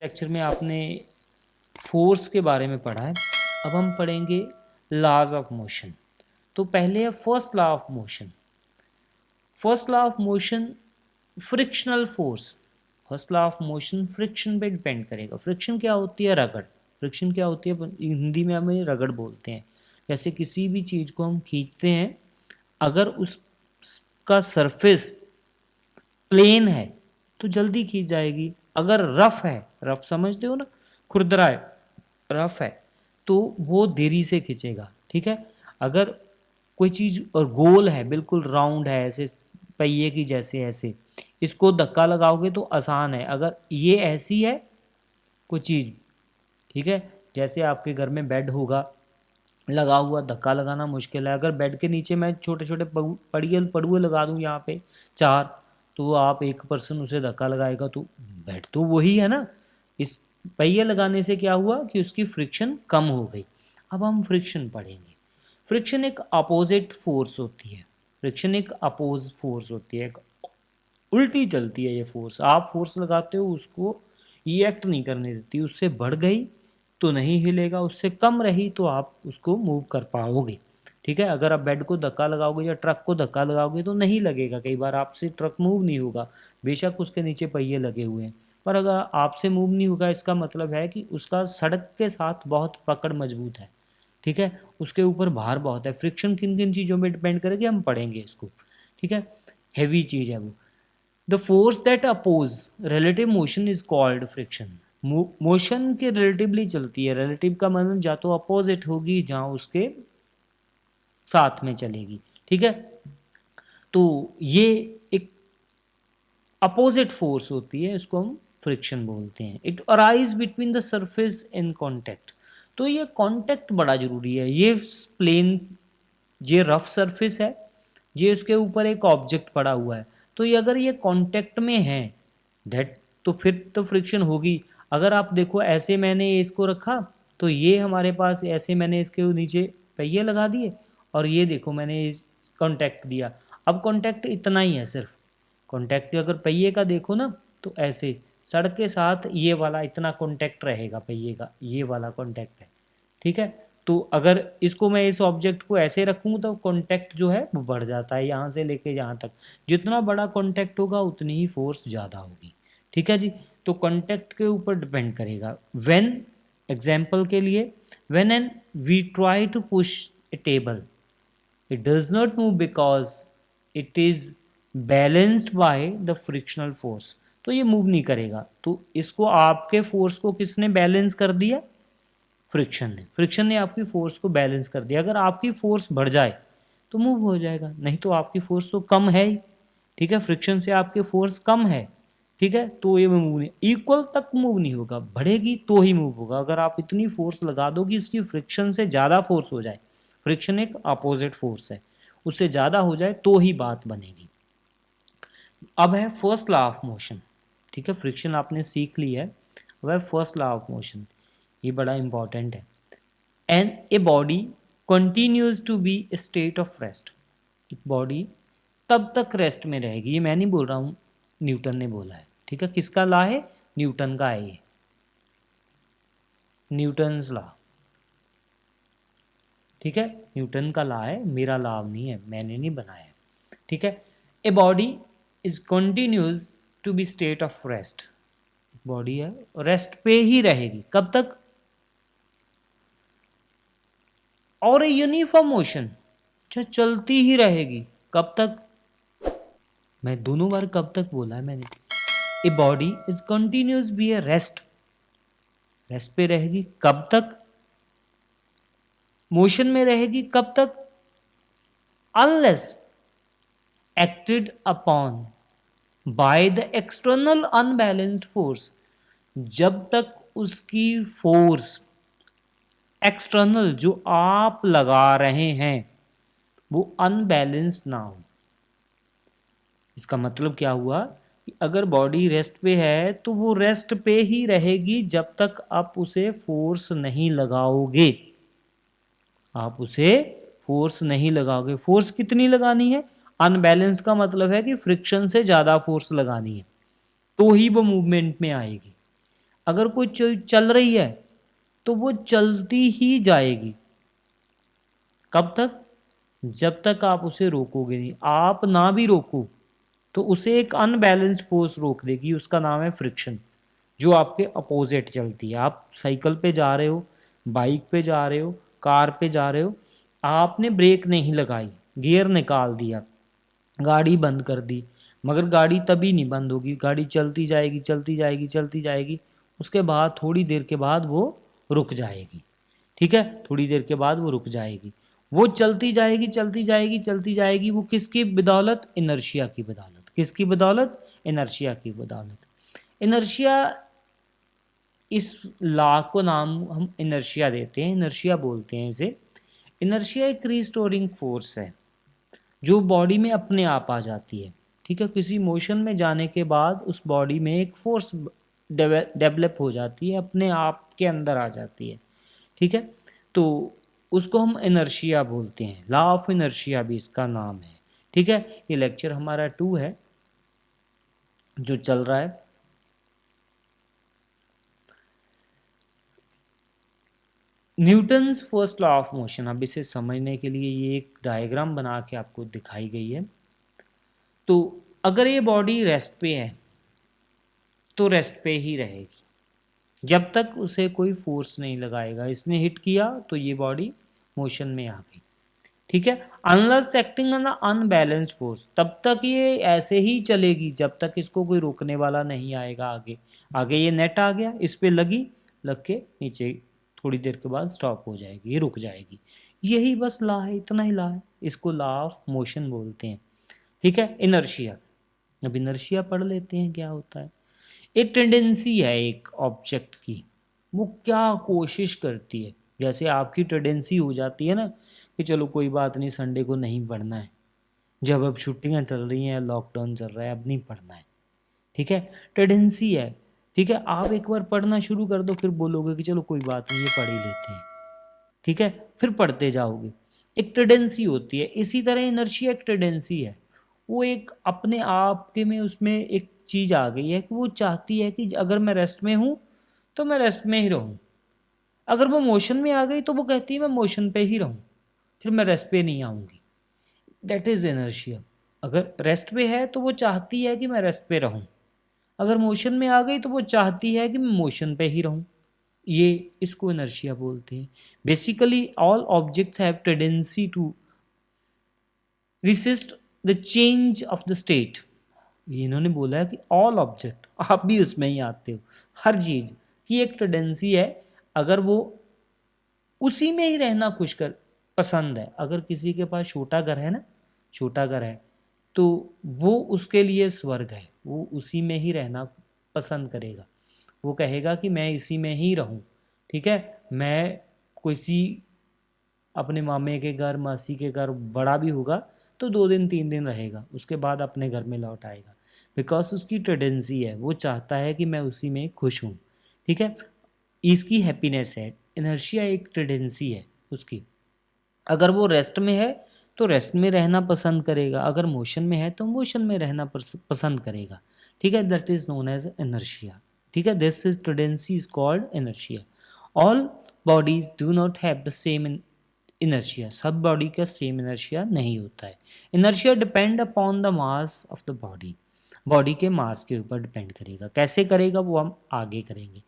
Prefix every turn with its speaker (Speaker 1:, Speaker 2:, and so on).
Speaker 1: Lecture में आपने force के बारे में पढ़ा है। अब हम पढ़ेंगे लॉज ऑफ मोशन। तो पहले है first law of motion. First law of motion frictional force. First law of motion friction पे डिपेंड करेगा। फ्रिक्शन क्या होती है? रगड़। फ्रिक्शन क्या होती है? हिंदी में हमें रगड़ बोलते हैं। जैसे किसी भी चीज़ को हम खींचते हैं, अगर उसका सरफेस प्लेन है तो जल्दी खींच जाएगी। अगर रफ है, रफ समझते हो ना, खुरदरा है, रफ है, तो वो देरी से खींचेगा। ठीक है। अगर कोई चीज़ और गोल है, बिल्कुल राउंड है, ऐसे पहिए की जैसे, ऐसे इसको धक्का लगाओगे तो आसान है। अगर ये ऐसी है कोई चीज़, ठीक है, जैसे आपके घर में बेड होगा लगा हुआ, धक्का लगाना मुश्किल है। अगर बेड के नीचे मैं छोटे छोटे पड़िए पड़ुए लगा दूं यहाँ पे चार, तो आप एक पर्सन उसे धक्का लगाएगा तो बेड तो वही है ना। इस पहिए लगाने से क्या हुआ कि उसकी फ्रिक्शन कम हो गई। अब हम फ्रिक्शन पढ़ेंगे। फ्रिक्शन एक अपोजिट फोर्स होती है। फ्रिक्शन एक अपोज फोर्स होती है, एक उल्टी चलती है ये फोर्स। आप फोर्स लगाते हो, उसको ये एक्ट नहीं करने देती। उससे बढ़ गई तो नहीं हिलेगा, उससे कम रही तो आप उसको मूव कर पाओगे। ठीक है। अगर आप बेड को धक्का लगाओगे या ट्रक को धक्का लगाओगे तो नहीं लगेगा। कई बार आपसे ट्रक मूव नहीं होगा, बेशक उसके नीचे पहिए लगे हुए हैं, पर अगर आपसे मूव नहीं होगा, इसका मतलब है कि उसका सड़क के साथ बहुत पकड़ मजबूत है। ठीक है। उसके ऊपर भार बहुत है। फ्रिक्शन किन किन चीज़ों में डिपेंड करेगी, हम पढ़ेंगे इसको। ठीक है। हैवी चीज़ है वो। The force that oppose relative motion is called friction. Motion के रिलेटिवली चलती है। रिलेटिव का मतलब या तो अपोजिट होगी, जहां उसके साथ में चलेगी। ठीक है। तो ये एक अपोजिट फोर्स होती है, इसको हम फ्रिक्शन बोलते हैं। It arise between the surface in contact. तो ये कॉन्टेक्ट बड़ा जरूरी है। ये प्लेन, ये रफ सरफेस है, ये उसके ऊपर एक ऑब्जेक्ट पड़ा हुआ है, तो ये अगर ये कांटेक्ट में है, दैट तो फिर तो फ्रिक्शन होगी। अगर आप देखो, ऐसे मैंने इसको रखा तो ये हमारे पास, ऐसे मैंने इसके नीचे पहिए लगा दिए, और ये देखो मैंने इस कांटेक्ट दिया। अब कांटेक्ट इतना ही है सिर्फ। कांटेक्ट अगर पहिए का देखो ना, तो ऐसे सड़क के साथ ये वाला इतना कांटेक्ट रहेगा पहिए का, ये वाला कांटेक्ट है। ठीक है। तो अगर इसको मैं, इस ऑब्जेक्ट को ऐसे रखूँ तो कांटेक्ट जो है वो बढ़ जाता है, यहाँ से लेके यहाँ तक। जितना बड़ा कांटेक्ट होगा उतनी ही फोर्स ज़्यादा होगी। ठीक है जी। तो कांटेक्ट के ऊपर डिपेंड करेगा। व्हेन, एग्जाम्पल के लिए, when an we try to push a table, it does not move because it is balanced by the frictional force. तो ये मूव नहीं करेगा। तो इसको, आपके फोर्स को किसने बैलेंस कर दिया? फ्रिक्शन ने। फ्रिक्शन ने आपकी फोर्स को बैलेंस कर दिया। अगर आपकी फोर्स बढ़ जाए तो मूव हो जाएगा, नहीं तो आपकी फोर्स तो कम है ही। ठीक है। फ्रिक्शन से आपकी फोर्स कम है, ठीक है, तो ये मूव नहीं, इक्वल तक मूव नहीं होगा, बढ़ेगी तो ही मूव होगा। अगर आप इतनी फोर्स लगा दो कि उसकी फ्रिक्शन से ज़्यादा फोर्स हो जाए, फ्रिक्शन एक अपोजिट फोर्स है, उससे ज़्यादा हो जाए तो ही बात बनेगी। अब है फर्स्ट लॉ ऑफ मोशन। ठीक है। फ्रिक्शन आपने सीख ली है, अब है फर्स्ट लॉ ऑफ मोशन। ये बड़ा इंपॉर्टेंट है। And a body continues to be a state of rest. Body तब तक रेस्ट में रहेगी। ये मैं नहीं बोल रहा हूँ, न्यूटन ने बोला है। ठीक है। किसका लॉ है? न्यूटन का है ये, न्यूटन्स लॉ। ठीक है। न्यूटन का लॉ है, मेरा लॉ नहीं है, मैंने नहीं बनाया। ठीक है। A body is continues to be state of rest. Body है, रेस्ट पे ही रहेगी कब तक? और ए यूनिफॉर्म मोशन, अच्छा चलती ही रहेगी कब तक? मैं दोनों बार कब तक बोला है मैंने। A body is continues be a rest, rest पे रहेगी कब तक? मोशन में रहेगी कब तक? Unless acted upon by the external unbalanced force. जब तक उसकी फोर्स एक्सटर्नल जो आप लगा रहे हैं वो अनबैलेंस्ड ना हो। इसका मतलब क्या हुआ कि अगर बॉडी रेस्ट पे है तो वो रेस्ट पे ही रहेगी जब तक आप उसे फोर्स नहीं लगाओगे। आप उसे फोर्स नहीं लगाओगे। फोर्स कितनी लगानी है? अनबैलेंस का मतलब है कि फ्रिक्शन से ज़्यादा फोर्स लगानी है, तो ही वो मूवमेंट में आएगी। अगर कोई चीज चल रही है तो वो चलती ही जाएगी। कब तक? जब तक आप उसे रोकोगे नहीं। आप ना भी रोको तो उसे एक अनबैलेंस्ड फोर्स रोक देगी, उसका नाम है फ्रिक्शन, जो आपके अपोजिट चलती है। आप साइकिल पे जा रहे हो, बाइक पे जा रहे हो, कार पे जा रहे हो, आपने ब्रेक नहीं लगाई, गियर निकाल दिया, गाड़ी बंद कर दी, मगर गाड़ी तभी नहीं बंद होगी, गाड़ी चलती जाएगी चलती जाएगी चलती जाएगी। उसके बाद थोड़ी देर के बाद वो रुक जाएगी। ठीक है, थोड़ी देर के बाद वो रुक जाएगी। वो चलती जाएगी चलती जाएगी चलती जाएगी। वो किसकी बदौलत? इनर्शिया की बदौलत। किसकी बदौलत? इनर्शिया की बदौलत। इनर्शिया, इस लॉ को नाम हम इनर्शिया देते हैं, इनर्शिया बोलते हैं इसे। इनर्शिया एक रिस्टोरिंग फोर्स है जो बॉडी में अपने आप आ जाती है। ठीक है, किसी मोशन में जाने के बाद उस बॉडी में एक फोर्स डेवलप हो जाती है, अपने आप के अंदर आ जाती है। ठीक है, तो उसको हम इनर्शिया बोलते हैं, लॉ ऑफ इनर्शिया भी इसका नाम है। ठीक है, ये लेक्चर हमारा 2 है जो चल रहा है। Newton's first law of motion, अब इसे समझने के लिए ये एक डायग्राम बना के आपको दिखाई गई है। तो अगर ये बॉडी रेस्ट पे है तो रेस्ट पे ही रहेगी जब तक उसे कोई फोर्स नहीं लगाएगा। इसने हिट किया तो ये बॉडी मोशन में आ गई। ठीक है, unless acting on unbalanced force, तब तक ये ऐसे ही चलेगी जब तक इसको कोई रोकने वाला नहीं आएगा। आगे आगे ये नेट आ गया, इस पे लगी, लग के नीचे थोड़ी देर के बाद स्टॉप हो जाएगी, ये रुक जाएगी। यही बस लॉ है, इतना ही लॉ है। इसको लॉ ऑफ मोशन बोलते हैं। ठीक है, इनर्शिया। अब इनर्शिया पढ़ लेते हैं क्या होता है। एक टेंडेंसी है एक ऑब्जेक्ट की, वो क्या कोशिश करती है। जैसे आपकी टेंडेंसी हो जाती है ना कि चलो कोई बात नहीं, संडे को नहीं पढ़ना है, जब अब छुट्टियां चल रही हैं, लॉकडाउन चल रहा है, अब नहीं पढ़ना है। ठीक है, टेंडेंसी है। ठीक है, आप एक बार पढ़ना शुरू कर दो, फिर बोलोगे कि चलो कोई बात नहीं, ये पढ़ ही लेते हैं। ठीक है, फिर पढ़ते जाओगे। एक टेंडेंसी होती है। इसी तरह इनर्शिया एक टेंडेंसी है। वो एक अपने आप के में उसमें एक चीज आ गई है कि वो चाहती है कि अगर मैं रेस्ट में हूं तो मैं रेस्ट में ही रहूं। अगर वो मोशन में आ गई तो वो कहती है मैं मोशन पे ही रहूं, फिर मैं रेस्ट पे नहीं आऊंगी। That is inertia. अगर रेस्ट पे है तो वो चाहती है कि मैं रेस्ट पे रहूं, अगर मोशन में आ गई तो वो चाहती है कि मैं मोशन पे ही रहूं। ये इसको इनर्शिया बोलते हैं। Basically all objects have tendency to resist the change of the state. इन्होंने बोला है कि ऑल ऑब्जेक्ट, आप भी उसमें ही आते हो, हर चीज की एक टेंडेंसी है, अगर वो उसी में ही रहना खुश कर पसंद है। अगर किसी के पास छोटा घर है ना, छोटा घर है, तो वो उसके लिए स्वर्ग है, वो उसी में ही रहना पसंद करेगा। वो कहेगा कि मैं इसी में ही रहूं। ठीक है, मैं किसी अपने मामे के घर, मासी के घर, बड़ा भी होगा तो 2 दिन 3 दिन रहेगा, उसके बाद अपने घर में लौट आएगा। बिकॉज उसकी टेंडेंसी है, वो चाहता है कि मैं उसी में खुश हूँ। ठीक है, इसकी हैप्पीनेस है। इनर्शिया एक टेंडेंसी है उसकी। अगर वो रेस्ट में है तो रेस्ट में रहना पसंद करेगा, अगर मोशन में है तो मोशन में रहना पसंद करेगा। ठीक है, that is known as inertia. ठीक है, this is tendency is called inertia. All bodies do not have the same inertia, सब बॉडी का सेम इनर्शिया नहीं होता है। Inertia depend upon the mass of the body, body के mass के ऊपर डिपेंड करेगा। कैसे करेगा वो हम आगे करेंगे।